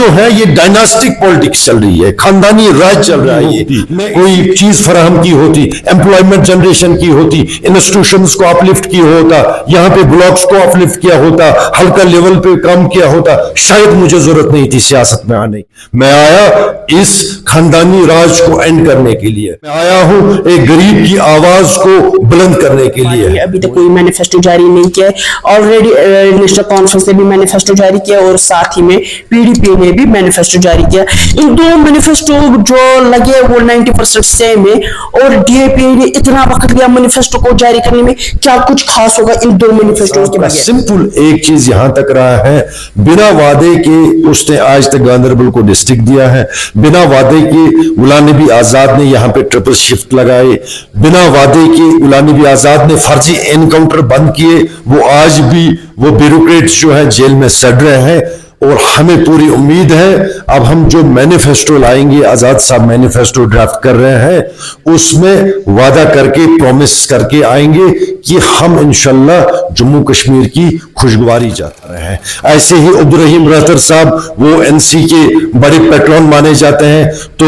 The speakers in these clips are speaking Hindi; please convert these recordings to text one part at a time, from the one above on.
जो है ये डायनास्टिक पॉलिटिक्स चल रही है, खानदानी राज चल रहा है। ये कोई चीज फराहम की होती, एम्प्लॉयमेंट जनरेशन की होती, इंस्टीट्यूशंस को अपलिफ्ट किया होता, यहाँ पे ब्लॉक्स को अपलिफ्ट किया होता, हल्का लेवल पे काम किया होता, शायद मुझे जरूरत नहीं थी सियासत में आने। मैं आया इस खानदानी राज को एंड करने के लिए, मैं आया हूं एक गरीब की आवाज को बुलंद करने के लिए। अभी तक कोई मैनिफेस्टो जारी नहीं किया, ऑलरेडी नेशनल कॉन्फ्रेंस ने भी मैनिफेस्टो जारी किया और साथ ही में पीडीपी ने भी मैनिफेस्टो जारी किया। इन दो मैनिफेस्टो जो लगे वो 90% सेम है, और डीएपी ने इतना वक्त लिया मैनिफेस्टो को जारी करने में, क्या कुछ खास होगा इन दो मैनिफेस्टो के बाद? सिंपल एक चीज यहां तक रहा है, बिना वादे के उसने आज तक गांधरबल को डिस्ट्रिक्ट दिया है, बिना वादे के गुलाम नबी आजाद ने यहाँ पे ट्रिपल शिफ्ट लगाए, बिना वादे के गुलाम नबी आजाद ने फर्जी एनकाउंटर बंद किए। वो आज भी वो ब्यूरोक्रेट्स जो है जेल में सड़ रहे हैं, और हमें पूरी उम्मीद है अब हम जो मैनिफेस्टो लाएंगे, आजाद साहब मैनिफेस्टो ड्राफ्ट कर रहे हैं, उसमें वादा करके प्रॉमिस करके आएंगे कि हम इंशाल्लाह जम्मू कश्मीर की खुशगवारी चाहते रहे हैं। ऐसे ही अब्दुल रहीम रहतर साहब वो एनसी के बड़े पेट्रोन माने जाते हैं, तो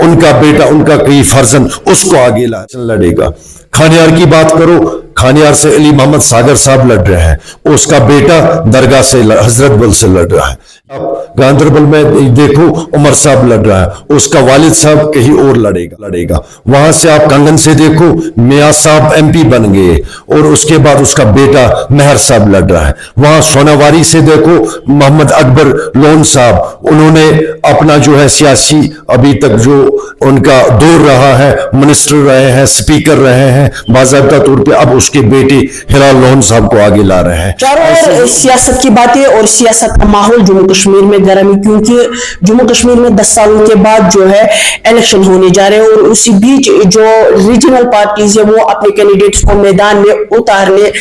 उनका बेटा, उनका कई फर्जन उसको आगे लड़ेगा। खानियार की बात करो, खानियार से अली मोहम्मद सागर साहब लड़ रहे हैं, उसका बेटा दरगाह से हजरत बल से लड़ रहा है। अब गांधरबल में देखो उमर साहब लड़ रहा है, उसका वालिद साहब कहीं और लड़ेगा। वहां से आप कंगन से देखो मियां साहब एमपी बन गए, और उसके बाद उसका बेटा मेहर साहब लड़ रहा है। वहां सोनावारी से देखो मोहम्मद अकबर लोन साहब, उन्होंने अपना जो है सियासी अभी तक जो उनका दौर रहा है, मिनिस्टर रहे हैं, स्पीकर रहे हैं बाकायदा तौर पे, अब उसके बेटे हिलाल लोन साहब को आगे ला रहे हैं। चारों ओर सियासत की बातें और सियासत का माहौल जम्मू कश्मीर में गर्म है, क्योंकि जम्मू कश्मीर में 10 सालों के बाद जो है इलेक्शन होने जा रहे हैं, और उसी बीच जो रीजनल पार्टीज है वो अपने कैंडिडेट्स को मैदान में उतारने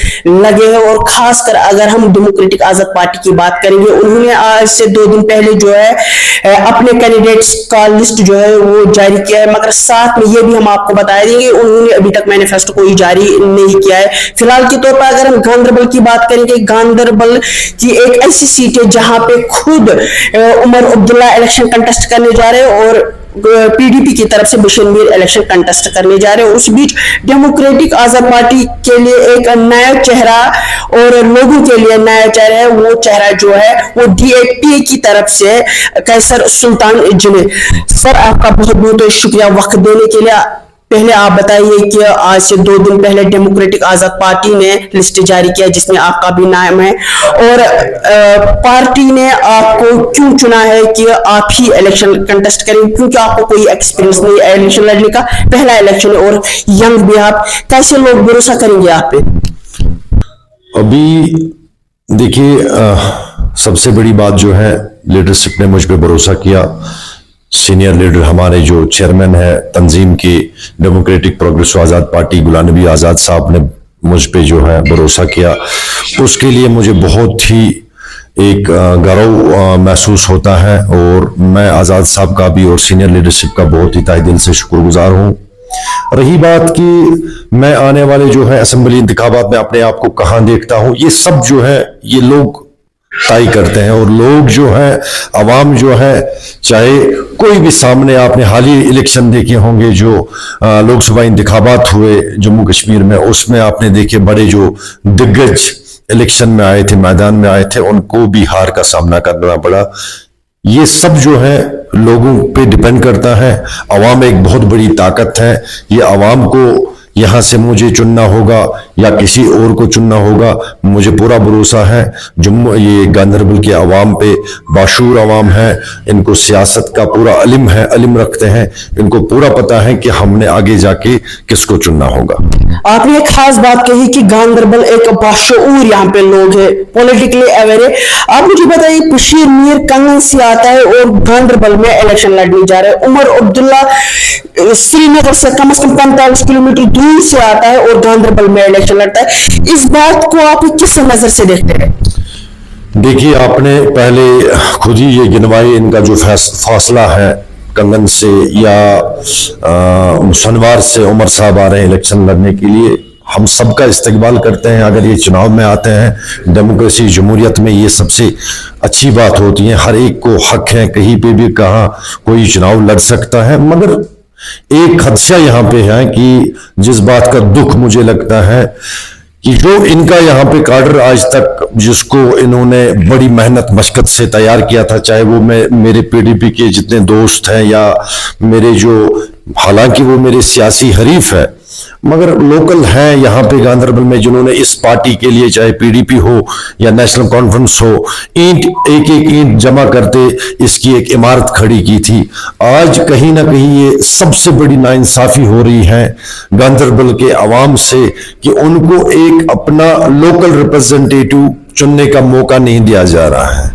लगे हैं। और खासकर अगर हम डेमोक्रेटिक आजाद पार्टी की बात करेंगे, उन्होंने आज से 2 दिन पहले जो है अपने कैंडिडेट्स का लिस्ट जो है वो जारी किया है, मगर साथ में ये भी हम आपको बता देंगे उन्होंने अभी तक मैनिफेस्टो कोई जारी नहीं किया है। फिलहाल के तौर पर अगर हम गांधरबल की बात करेंगे, गांधरबल की एक ऐसी सीट है जहां पे खुद उमर अब्दुल्ला इलेक्शन कंटेस्ट करने जा रहे हैं, और पीडीपी की तरफ से बशीर मीर इलेक्शन कंटेस्ट करने जा रहे हैं। उस बीच डेमोक्रेटिक आजाद पार्टी के लिए एक नया चेहरा और लोगों के लिए नया चेहरा है, वो चेहरा जो है वो डीएपी की तरफ से कैसर सुल्तान जिले। सर आपका बहुत बहुत शुक्रिया वक्त देने के लिए। पहले आप बताइए कि आज से 2 दिन पहले डेमोक्रेटिक आजाद पार्टी ने लिस्ट जारी किया जिसमें आपका भी नाम है, और पार्टी ने आपको क्यों चुना है कि आप ही इलेक्शन कंटेस्ट करें, क्योंकि आपको कोई एक्सपीरियंस नहीं है इलेक्शन लड़ने का, पहला इलेक्शन है और यंग भी आप, कैसे लोग भरोसा करेंगे आप पे? अभी देखिए सबसे बड़ी बात जो है लीडरशिप ने मुझ पर भरोसा किया। सीनियर लीडर हमारे जो चेयरमैन है तंजीम के डेमोक्रेटिक प्रोग्रेसिव आजाद पार्टी गुलाम नबी आजाद साहब ने मुझ पे जो है भरोसा किया, उसके लिए मुझे बहुत ही एक गर्व महसूस होता है, और मैं आजाद साहब का भी और सीनियर लीडरशिप का बहुत ही तहे दिल से शुक्रगुजार हूँ। रही बात कि मैं आने वाले जो है असेंबली इंतखाबात में अपने आप को कहाँ देखता हूँ, ये सब जो है ये लोग तय करते हैं, और लोग जो है अवाम जो है, चाहे कोई भी, सामने आपने हाल ही इलेक्शन देखे होंगे जो लोकसभा इंतखाबात हुए जम्मू कश्मीर में, उसमें आपने देखे बड़े जो दिग्गज इलेक्शन में आए थे, मैदान में आए थे, उनको भी हार का सामना करना पड़ा। ये सब जो है लोगों पे डिपेंड करता है। अवाम एक बहुत बड़ी ताकत है, ये अवाम को यहां से मुझे चुनना होगा या किसी और को चुनना होगा, मुझे पूरा भरोसा है जम्मू ये गांधरबल के अवाम पे बाशूर अवाम है, इनको सियासत का पूरा इल्म रखते हैं, इनको पूरा पता है कि हमने आगे जाके किसको चुनना होगा। आपने एक खास बात कही कि गांधरबल एक बाशऊर यहाँ पे लोग है, पॉलिटिकली अवेयर है। आप मुझे बताइए, बशीर मीर कंगन से आता है और गांधरबल में इलेक्शन लड़ने जा रहे हैं, उमर अब्दुल्ला श्रीनगर से कम 45 किलोमीटर दूर से आता है और गांधरबल में इलेक्शन लड़ता है। इस बात को आप किस नजर से देखते हैं? देखिए, आपने पहले खुद ही ये गिनवाई, इनका जो फासला है कंगन से या सनवार से उमर साहब आ रहे हैं इलेक्शन लड़ने के लिए, हम सबका इस्तकबाल करते हैं अगर ये चुनाव में आते हैं। डेमोक्रेसी जमहूरियत में ये सबसे अच्छी बात होती है, हर एक को हक है कहीं पे भी कहाँ कोई चुनाव लड़ सकता है। मगर एक खदशा यहाँ पे है कि जिस बात का दुख मुझे लगता है कि जो इनका यहाँ पे काडर आज तक जिसको इन्होंने बड़ी मेहनत मशक्कत से तैयार किया था, चाहे वो मेरे पीडीपी के जितने दोस्त हैं या मेरे जो, हालांकि वो मेरे सियासी हरीफ है मगर लोकल हैं यहाँ पे गांधरबल में, जिन्होंने इस पार्टी के लिए चाहे पीडीपी हो या नेशनल कॉन्फ्रेंस हो, ईंट एक एक ईंट जमा करते इसकी एक इमारत खड़ी की थी। आज कहीं ना कहीं ये सबसे बड़ी नाइंसाफी हो रही है गांधरबल के अवाम से कि उनको एक अपना लोकल रिप्रेजेंटेटिव चुनने का मौका नहीं दिया जा रहा है।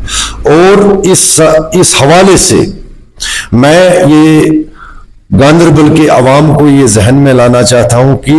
और इस हवाले से मैं ये गांधरबल के अवाम को ये जहन में लाना चाहता हूं कि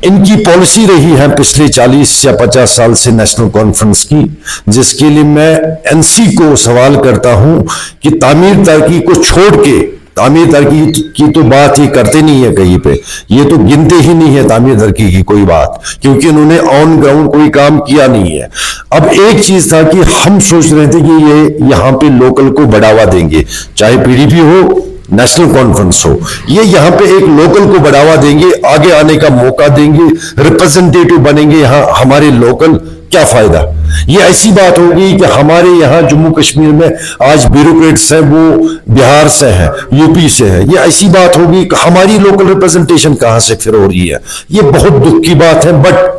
इनकी पॉलिसी रही है पिछले 40 या 50 साल से नेशनल कॉन्फ्रेंस की, जिसके लिए मैं एनसी को सवाल करता हूं कि तामीर तरक्की को छोड़ के, तामीर तरक्की की तो बात ही करते नहीं है कहीं पे, ये तो गिनते ही नहीं है तामीर तरक्की की कोई बात, क्योंकि उन्होंने ऑन ग्राउंड कोई काम किया नहीं है। अब एक चीज था कि हम सोच रहे थे कि ये यहाँ पे लोकल को बढ़ावा देंगे, चाहे पीडीपी हो नेशनल कॉन्फ्रेंस हो, ये यहाँ पे एक लोकल को बढ़ावा देंगे, आगे आने का मौका देंगे, रिप्रेजेंटेटिव बनेंगे यहाँ हमारे लोकल। क्या फायदा? ये ऐसी बात होगी कि हमारे यहाँ जम्मू कश्मीर में आज ब्यूरोक्रेट्स हैं वो बिहार से हैं, यूपी से हैं, ये ऐसी बात होगी कि हमारी लोकल रिप्रेजेंटेशन कहां से फिर हो रही है। ये बहुत दुख की बात है। बट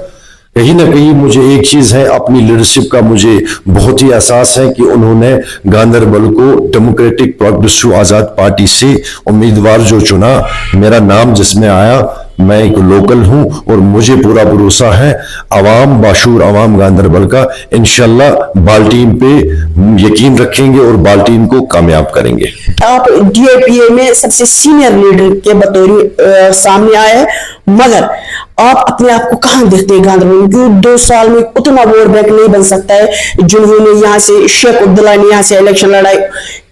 कहीं ना कहीं मुझे एक चीज है, अपनी लीडरशिप का मुझे बहुत ही एहसास है कि उन्होंने गांधरबल को डेमोक्रेटिक प्रोग्रेसिव आजाद पार्टी से उम्मीदवार जो चुना, मेरा नाम जिसमें आया, मैं एक लोकल हूं और मुझे पूरा भरोसा है अवाम, बाशूर अवाम गांधरबल का इंशाल्लाह बाल्टीन पे यकीन रखेंगे और बाल्टीन को कामयाब करेंगे। आप डीएपीए में सबसे सीनियर लीडर के बतौर सामने आए हैं, मगर आप अपने आप को कहां देखते हैं गांधरबल? क्योंकि 2 साल में उतना वोट बैंक नहीं बन सकता है जिन्होंने यहाँ से, शेख अब्दुल्ला ने यहाँ से इलेक्शन लड़ाई,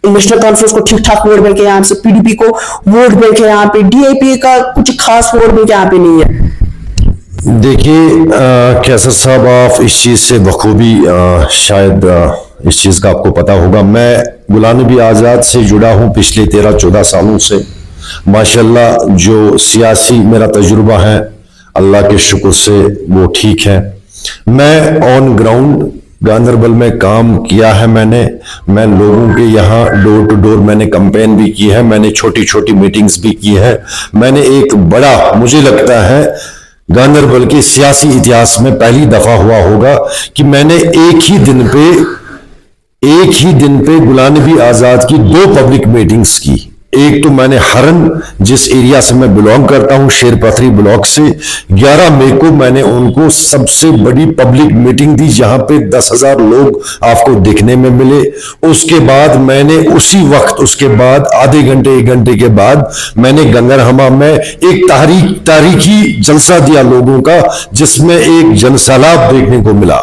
नेशनल कॉन्फ्रेंस को ठीक ठाक वोट बैंक है यहाँ से, पीडीपी को वोट बैंक है यहाँ पे, डीएपीए का कुछ खास वोट बैंक यहाँ पे नहीं है। देखिए कैसर साहब, आप इस चीज से बखूबी शायद इस चीज का आपको पता होगा, मैं गुलाम नबी आजाद से जुड़ा हूं पिछले 13-14 सालों से। माशाल्लाह जो सियासी मेरा तजुर्बा है अल्लाह के शुक्र से वो ठीक है। मैं ऑन ग्राउंड गांधरबल में काम किया है, मैं लोगों के यहाँ डोर टू डोर मैंने कैंपेन भी की है, मैंने छोटी छोटी मीटिंग्स भी की है। मैंने एक बड़ा, मुझे लगता है गांधरबल के सियासी इतिहास में पहली दफा हुआ होगा कि मैंने एक ही दिन पे गुलाम नबी आजाद की 2 पब्लिक मीटिंग्स की। एक तो मैंने हरन, जिस एरिया से मैं बिलोंग करता हूं, शेरपथरी ब्लॉक से, 11 मई को मैंने उनको सबसे बड़ी पब्लिक मीटिंग दी जहां पे 10,000 लोग आपको देखने में मिले। उसके बाद मैंने उसी वक्त, उसके बाद आधे घंटे 1 घंटे के बाद मैंने गंगरहमा में एक तारीखी जलसा दिया लोगों का, जिसमें एक जनसैलाब देखने को मिला।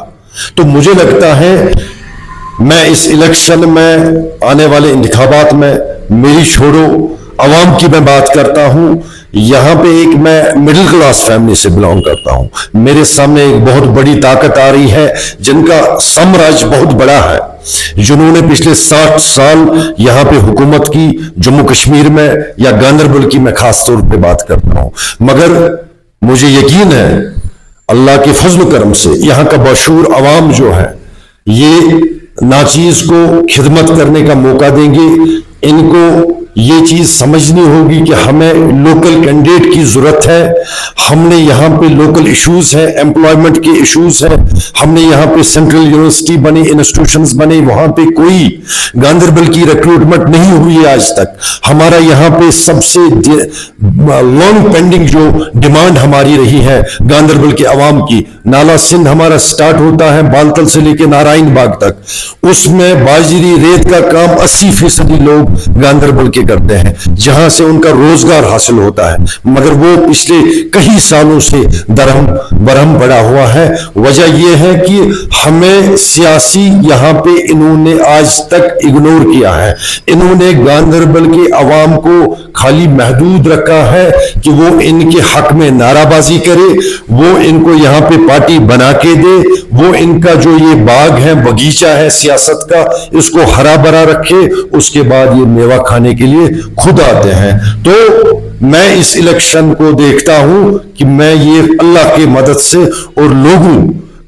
तो मुझे लगता है मैं इस इलेक्शन में, आने वाले इंतखाबात में, मेरी छोड़ो अवाम की मैं बात करता हूं, यहां पे एक मैं मिडिल क्लास फैमिली से बिलोंग करता हूं। मेरे सामने एक बहुत बड़ी ताकत आ रही है जिनका साम्राज्य बहुत बड़ा है, जिन्होंने पिछले 60 साल यहां पे हुकूमत की, जम्मू कश्मीर में या गांधरबल की मैं खास तौर पे बात करता हूं। मगर मुझे यकीन है अल्लाह के फजल करम से यहां का बशूर अवाम जो है ये नाचीज को खिदमत करने का मौका देंगे। इनको ये चीज समझनी होगी कि हमें लोकल कैंडिडेट की जरूरत है। हमने यहाँ पे लोकल इश्यूज है, एम्प्लॉयमेंट के इश्यूज है, हमने यहाँ पे सेंट्रल यूनिवर्सिटी बनी, इंस्टीट्यूशंस बने, वहां पे कोई गांधरबल की रिक्रूटमेंट नहीं हुई है आज तक। हमारा यहाँ पे सबसे लॉन्ग पेंडिंग जो डिमांड हमारी रही है गांधरबल के अवाम की, नाला सिंध हमारा स्टार्ट होता है बालतल से लेकर नारायण बाग तक, उसमें बाजरी रेत का काम 80% लोग गांधरबल के इकट्ठे करते हैं, जहां से उनका रोजगार हासिल होता है, मगर वो पिछले कई सालों से दरहम बरहम पड़ा हुआ है। वजह यह है कि हमें सियासी यहाँ पे इन्होंने आज तक इग्नोर किया है। इन्होंने गांधरबल के अवाम को खाली महदूद रखा है कि वो इनके हक में नाराबाजी करे, वो इनको यहाँ पे पार्टी बना के दे, वो इनका जो ये बाग है, बगीचा है सियासत का, इसको हरा भरा रखे, उसके बाद ये मेवा खाने के लिए खुद आते हैं। तो मैं इस इलेक्शन को देखता हूं कि मैं ये अल्लाह की मदद से और लोगों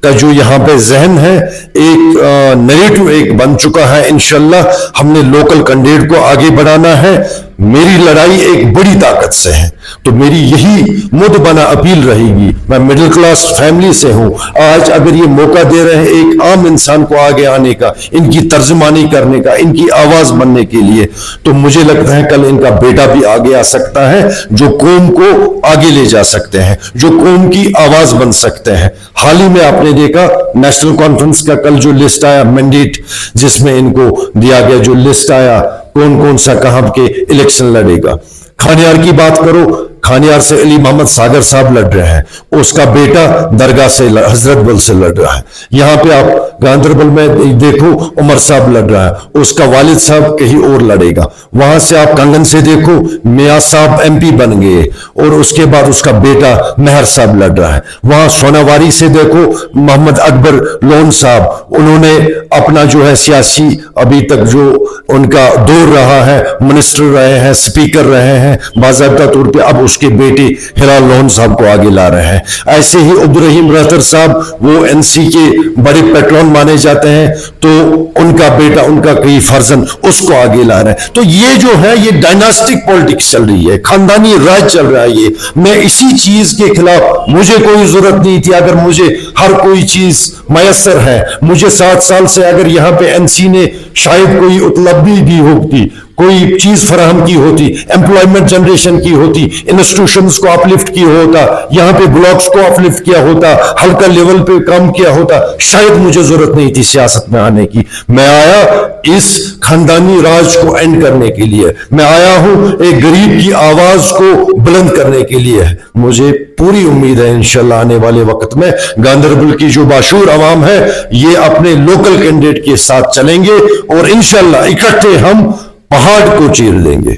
का जो यहाँ पे जहन है, एक नैरेटिव एक बन चुका है। इंशाल्लाह हमने लोकल कैंडिडेट को आगे बढ़ाना है। मेरी लड़ाई एक बड़ी ताकत से है, तो मेरी यही मुद बना अपील रहेगी। मैं मिडिल क्लास फैमिली से हूं। आज अगर ये मौका दे रहे हैं एक आम इंसान को आगे आने का, इनकी तर्जमानी करने का, इनकी आवाज बनने के लिए, तो मुझे लगता है कल इनका बेटा भी आगे आ सकता है, जो कौम को आगे ले जा सकते हैं, जो कौम की आवाज बन सकते हैं। हाल ही में आपने देखा नेशनल कॉन्फ्रेंस का कल जो लिस्ट आया, मैंडेट जिसमें इनको दिया गया, जो लिस्ट आया कौन कौन सा कहां के इलेक्शन लड़ेगा। खानियार की बात करो, खानियार से अली मोहम्मद सागर साहब लड़ रहे हैं, उसका बेटा दरगाह से हजरत बल से लड़ रहा है। यहां पे आप गांधरबल में देखो उमर साहब लड़ रहा है, उसका वालिद साहब कहीं और लड़ेगा। वहां से आप कंगन से देखो मियां साहब एमपी बन गए और उसके बाद उसका बेटा मेहर साहब लड़ रहा है। वहां सोनावारी से देखो मोहम्मद अकबर लोन साहब, उन्होंने अपना जो है सियासी अभी तक जो उनका दौर रहा है, मिनिस्टर रहे हैं, स्पीकर रहे हैं बाज़ाब्ता तौर पे, अब उसके बेटे हिलाल लोन साहब को आगे ला रहे हैं। ऐसे ही अब्दुर्रहीम रहतर साहब, वो एनसी के बड़े पेट्रोन माने जाते हैं, तो उनका बेटा, उनका कई फर्जन उसको आगे ला रहे हैं। तो ये जो है ये डायनास्टिक पॉलिटिक्स चल रही है, खानदानी राज चल रहा है। ये मैं इसी चीज के खिलाफ, मुझे कोई जरूरत नहीं थी, अगर मुझे हर कोई चीज मयसर है, मुझे 7 साल से अगर यहाँ पे एनसी ने शायद कोई उपलब्धि दी होती, कोई चीज फराहम की होती, एम्प्लॉयमेंट जनरेशन की होती, इंस्टीट्यूशंस को अपलिफ्ट किया होता, यहाँ पे ब्लॉक्स को अपलिफ्ट किया होता, हल्का लेवल पे काम किया होता, शायद मुझे जरूरत नहीं थी सियासत में आने की। मैं आया इस खानदानी राज को एंड करने के लिए, मैं आया हूं एक गरीब की आवाज को बुलंद करने के लिए। मुझे पूरी उम्मीद है इंशाल्लाह आने वाले वक्त में गांधरबल की जो बाशूर अवाम है, ये अपने लोकल कैंडिडेट के साथ चलेंगे और इंशाल्लाह इकट्ठे हम पहाड़ को चीर देंगे।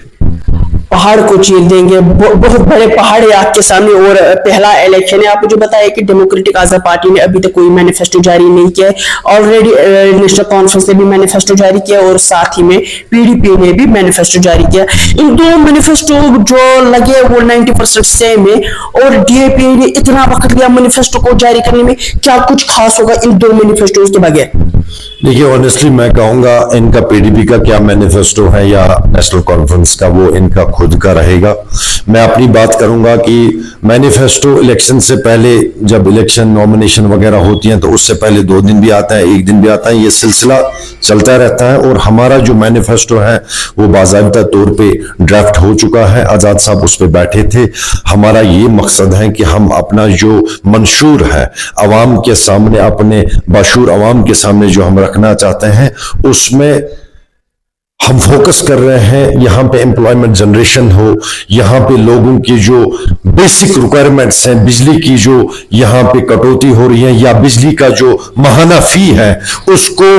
पहाड़ को चीर देंगे। बहुत बड़े पहाड़ है आपके सामने और पहला इलेक्शन है। आपको जो बताया कि डेमोक्रेटिक आजाद पार्टी ने अभी तक कोई मैनिफेस्टो जारी नहीं किया है। ऑलरेडी नेशनल कॉन्फ्रेंस ने भी मैनिफेस्टो जारी किया और साथ ही में पीडीपी ने भी मैनिफेस्टो जारी किया। इन दो मैनिफेस्टो जो लगे वो 90% सेम है और डीएपी ने इतना वक्त लिया मैनिफेस्टो को जारी करने में, क्या कुछ खास होगा इन दो मैनिफेस्टो के बगैर? देखिए ऑनेस्टली मैं कहूंगा इनका पीडीपी का क्या मैनिफेस्टो है या नेशनल कॉन्फ्रेंस का, वो इनका खुद का रहेगा। मैं अपनी बात करूंगा कि मैनिफेस्टो इलेक्शन से पहले, जब इलेक्शन नॉमिनेशन वगैरह होती हैं तो उससे पहले 2 दिन भी आता है, 1 दिन भी आता है, ये सिलसिला चलता रहता है। और हमारा जो मैनिफेस्टो है वो बाज़ाब्ता तौर पे ड्राफ्ट हो चुका है, आजाद साहब उस पर बैठे थे। हमारा ये मकसद है कि हम अपना जो मंशूर है अवाम के सामने, अपने बाशूर अवाम के सामने जो हम रखना चाहते हैं, उसमें हम फोकस कर रहे हैं। यहां पे एम्प्लॉयमेंट जनरेशन हो, यहां पे लोगों की जो बेसिक रिक्वायरमेंट्स हैं, बिजली की जो यहां पे कटौती हो रही है या बिजली का जो माहाना फी है, उसको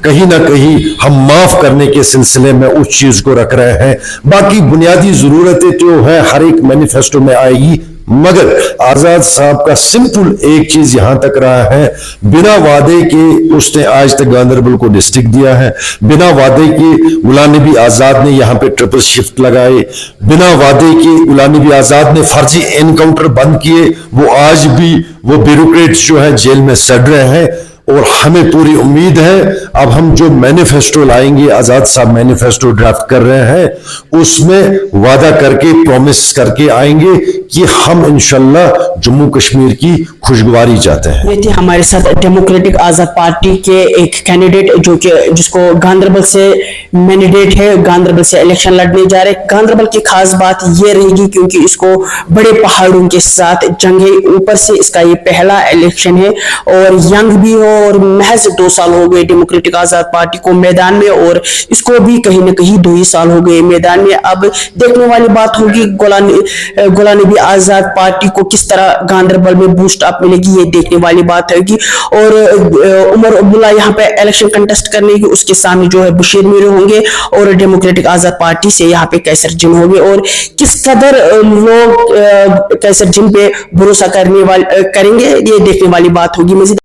कहीं ना कहीं हम माफ करने के सिलसिले में उस चीज को रख रहे हैं। बाकी बुनियादी जरूरतें जो है हर एक मैनिफेस्टो में आएगी, मगर आजाद साहब का सिंपल एक चीज यहां तक रहा है, बिना वादे के उसने आज तक गांधरबल को डिस्ट्रिक्ट दिया है, बिना वादे के गुलाम नबी आजाद ने यहां पे ट्रिपल शिफ्ट लगाए, बिना वादे के गुलाम नबी आजाद ने फर्जी एनकाउंटर बंद किए। वो आज भी वो ब्यूरोक्रेट्स जो है जेल में सड़ रहे हैं और हमें पूरी उम्मीद है अब हम जो मैनिफेस्टो लाएंगे, आजाद साहब मैनिफेस्टो ड्राफ्ट कर रहे हैं, उसमें वादा करके प्रॉमिस करके आएंगे कि हम इंशाल्लाह जम्मू कश्मीर की खुशगवारी चाहते हैं। ये थे हमारे साथ डेमोक्रेटिक आजाद पार्टी के एक कैंडिडेट जो कि जिसको गांधरबल से मैंडेट है, गांधरबल से इलेक्शन लड़ने जा रहे। गांधरबल की खास बात ये रहेगी क्योंकि इसको बड़े पहाड़ों के साथ जंग है, ऊपर से इसका ये पहला इलेक्शन है और यंग भी हो और महज 2 साल हो गए डेमोक्रेटिक आजाद पार्टी को मैदान में और इसको भी कहीं ना कहीं 2 ही साल हो गए मैदान में। अब देखने वाली बात होगी गुलाम नबी आजाद पार्टी को किस तरह गांधरबल में बूस्ट अप मिलेगी, ये देखने वाली बात होगी। और उमर अब्दुल्ला यहाँ पे इलेक्शन कंटेस्ट करने की, उसके सामने जो है बशीर मीर होंगे और डेमोक्रेटिक आजाद पार्टी से यहाँ पे कैसर जिन होंगे। और किस कदर लोग कैसर जिन पे भरोसा करेंगे ये देखने वाली बात होगी। मजीद